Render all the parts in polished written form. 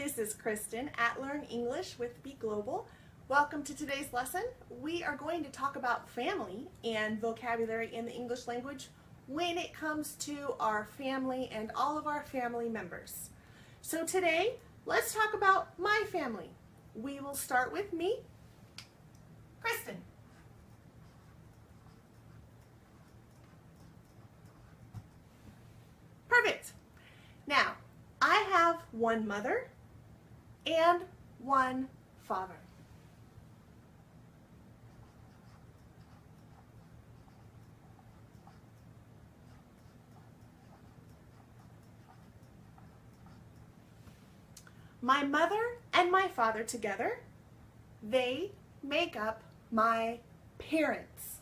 This is Kristen at Learn English with BeGlobal. Welcome to today's lesson. We are going to talk about family and vocabulary in the English language when it comes to our family and all of our family members. So today, let's talk about my family. We will start with me, Kristen. Perfect. Now, I have one mother and one father. My mother and my father together, they make up my parents.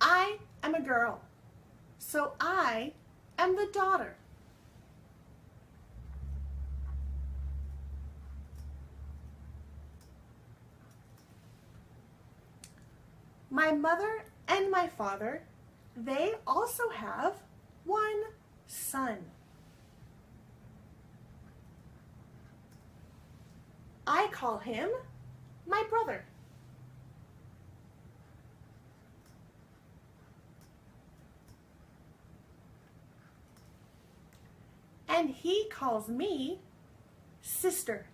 I am a girl, so I am the daughter. My mother and my father, they also have one son. I call him my brother. And he calls me sister.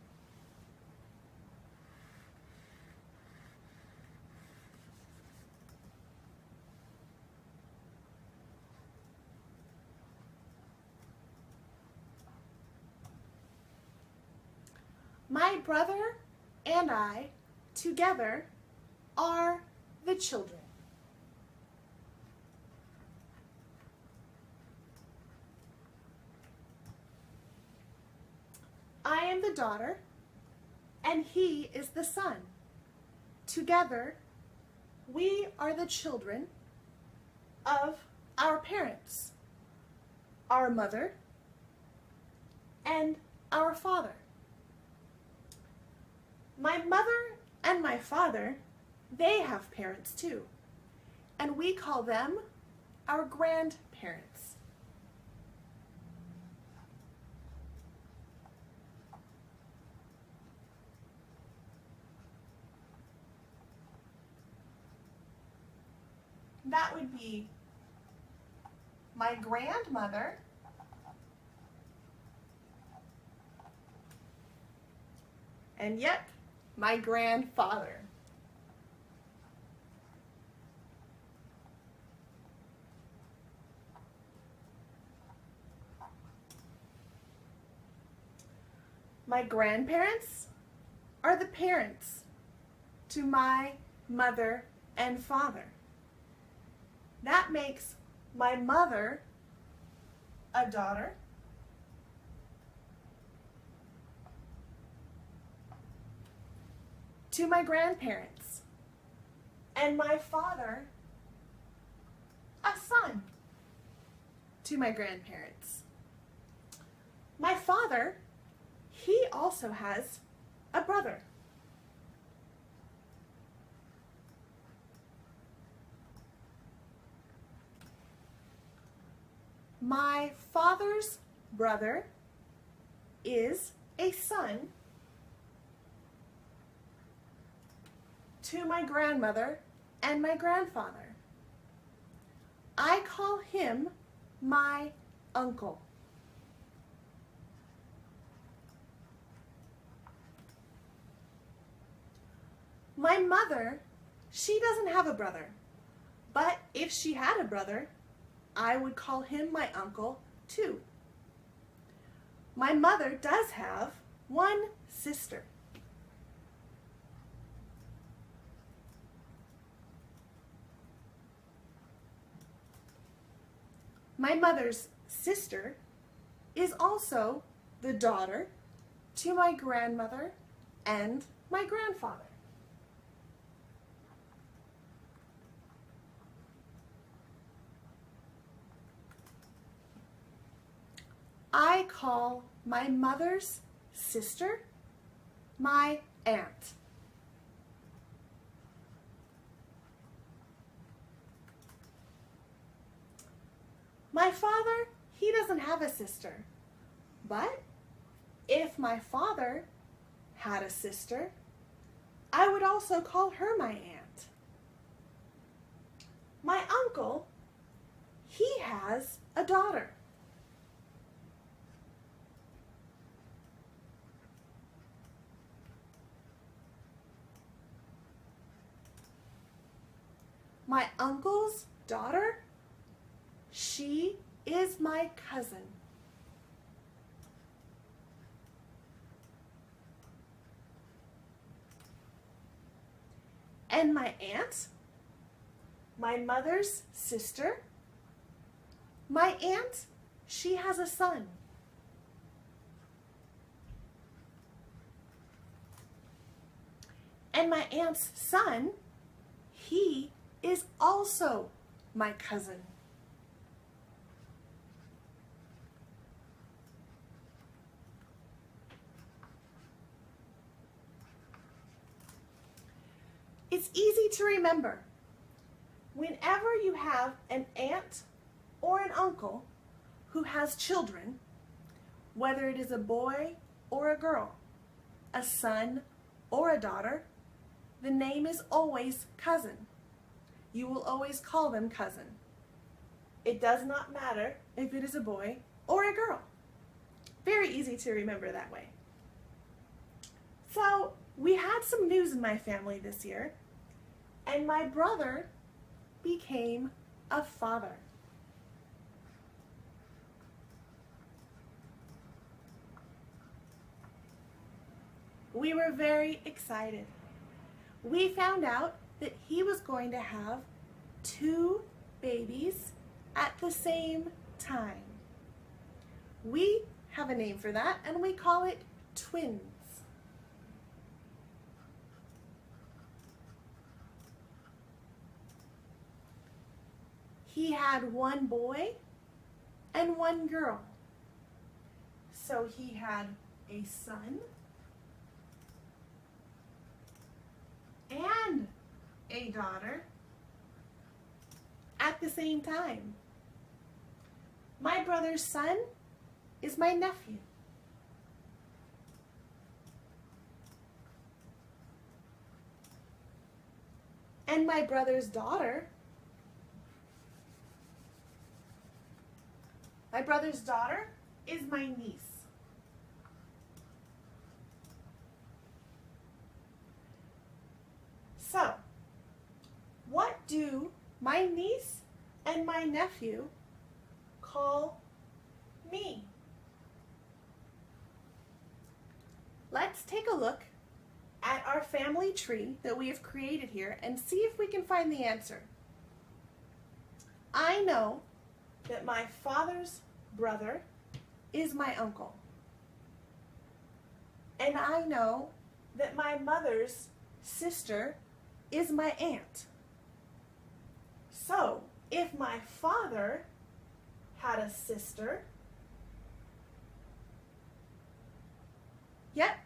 My brother and I together are the children. I am the daughter, and he is the son. Together, we are the children of our parents, our mother, and our father. My mother and my father, they have parents too, and we call them our grandparents. That would be my grandmother and yep, my grandfather. My grandparents are the parents to my mother and father. That makes my mother a daughter, to my grandparents, and my father a son to my grandparents. My father, he also has a brother. My father's brother is a son to my grandmother and my grandfather. I call him my uncle. My mother, she doesn't have a brother, but if she had a brother, I would call him my uncle too. My mother does have one sister. My mother's sister is also the daughter to my grandmother and my grandfather. I call my mother's sister my aunt. My father, he doesn't have a sister. But if my father had a sister, I would also call her my aunt. My uncle, he has a daughter. My uncle's daughter, she is my cousin. And my aunt, my mother's sister, my aunt, she has a son. And my aunt's son, he is also my cousin. It's easy to remember. Whenever you have an aunt or an uncle who has children, whether it is a boy or a girl, a son or a daughter, the name is always cousin. You will always call them cousin. It does not matter if it is a boy or a girl. Very easy to remember that way. So we had some news in my family this year, and my brother became a father. We were very excited. We found out that he was going to have 2 babies at the same time. We have a name for that, and we call it twins. He had 1 boy and 1 girl. So he had a son and a daughter at the same time. My brother's son is my nephew. And my brother's daughter, is my niece. So, what do my niece and my nephew call me? Let's take a look at our family tree that we have created here and see if we can find the answer. I know that my father's brother is my uncle. And I know that my mother's sister is my aunt. So, if my father had a sister, yep,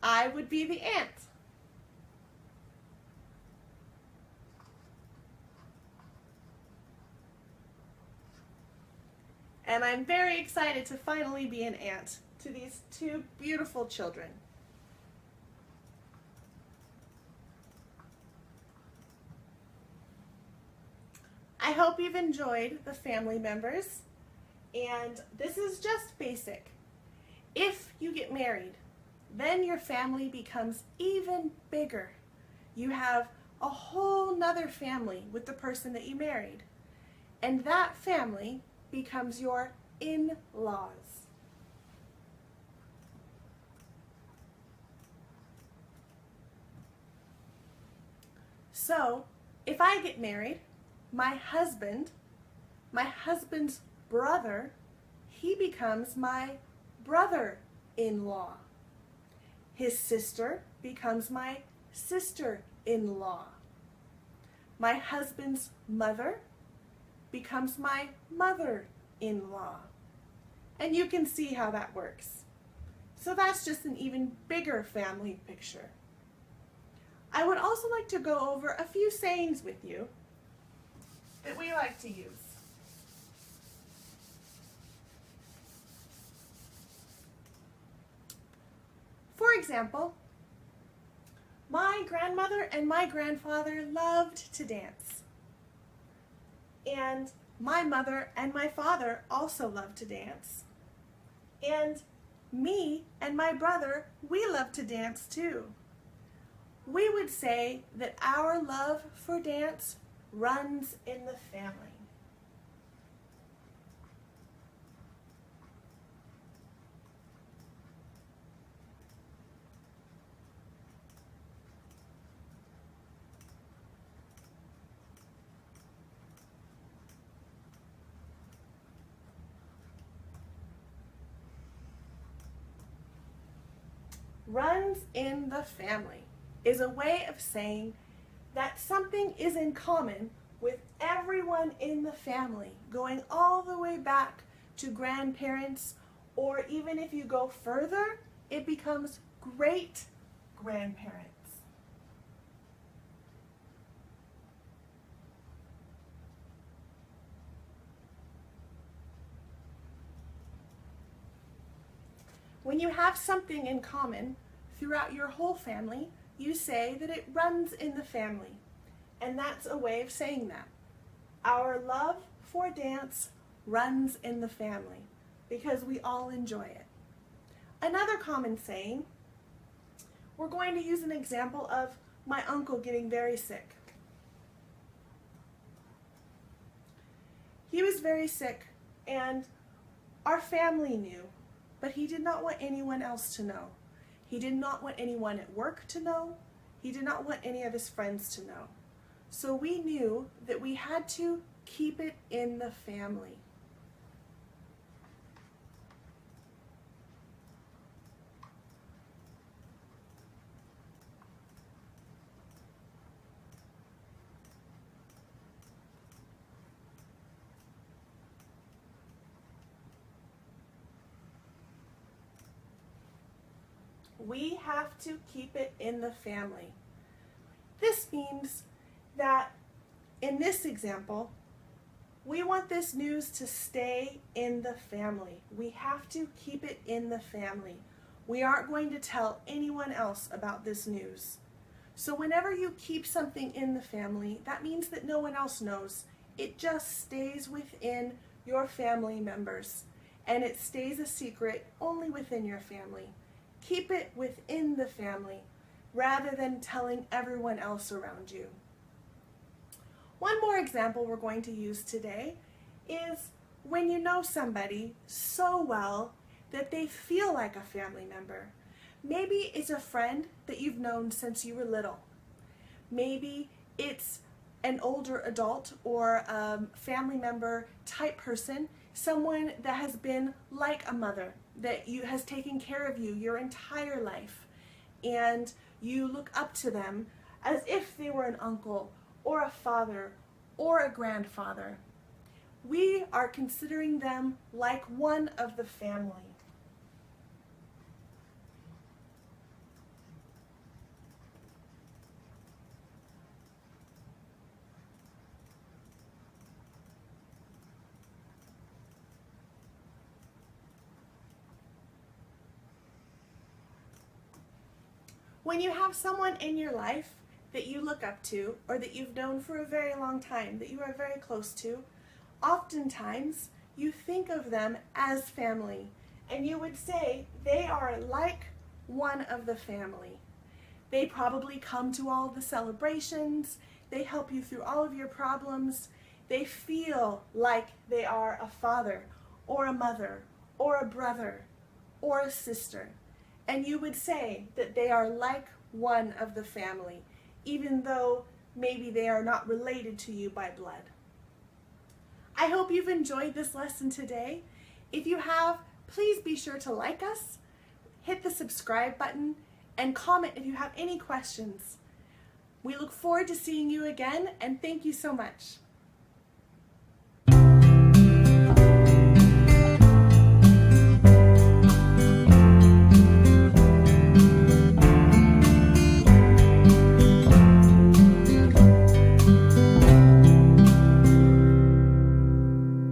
I would be the aunt. And I'm very excited to finally be an aunt to these 2 beautiful children. I hope you've enjoyed the family members, and this is just basic. If you get married, then your family becomes even bigger. You have a whole nother family with the person that you married, and that family becomes your in-laws. So, if I get married, my husband's brother, he becomes my brother-in-law. His sister becomes my sister-in-law. My husband's mother becomes my mother-in-law. And you can see how that works. So that's just an even bigger family picture. I would also like to go over a few sayings with you that we like to use. example, my grandmother and my grandfather loved to dance. And my mother and my father also loved to dance. And me and my brother, we love to dance too. We would say that our love for dance runs in the family. Runs in the family is a way of saying that something is in common with everyone in the family, going all the way back to grandparents, or even if you go further, it becomes great grandparents. When you have something in common throughout your whole family, you say that it runs in the family. And that's a way of saying that. Our love for dance runs in the family because we all enjoy it. Another common saying, we're going to use an example of my uncle getting very sick. He was very sick and our family knew, but he did not want anyone else to know. He did not want anyone at work to know. He did not want any of his friends to know. So we knew that we had to keep it in the family. We have to keep it in the family. This means that in this example, we want this news to stay in the family. We have to keep it in the family. We aren't going to tell anyone else about this news. So whenever you keep something in the family, that means that no one else knows. It just stays within your family members, and it stays a secret only within your family. Keep it within the family rather than telling everyone else around you. One more example we're going to use today is when you know somebody so well that they feel like a family member. Maybe it's a friend that you've known since you were little. Maybe it's an older adult or family member type person, someone that has been like a mother, that has taken care of you your entire life, and you look up to them as if they were an uncle or a father or a grandfather. We are considering them like one of the family. When you have someone in your life that you look up to or that you've known for a very long time, that you are very close to, oftentimes you think of them as family, and you would say they are like one of the family. They probably come to all the celebrations, they help you through all of your problems, they feel like they are a father or a mother or a brother or a sister. And you would say that they are like one of the family, even though maybe they are not related to you by blood. I hope you've enjoyed this lesson today. If you have, please be sure to like us, hit the subscribe button, and comment if you have any questions. We look forward to seeing you again, and thank you so much.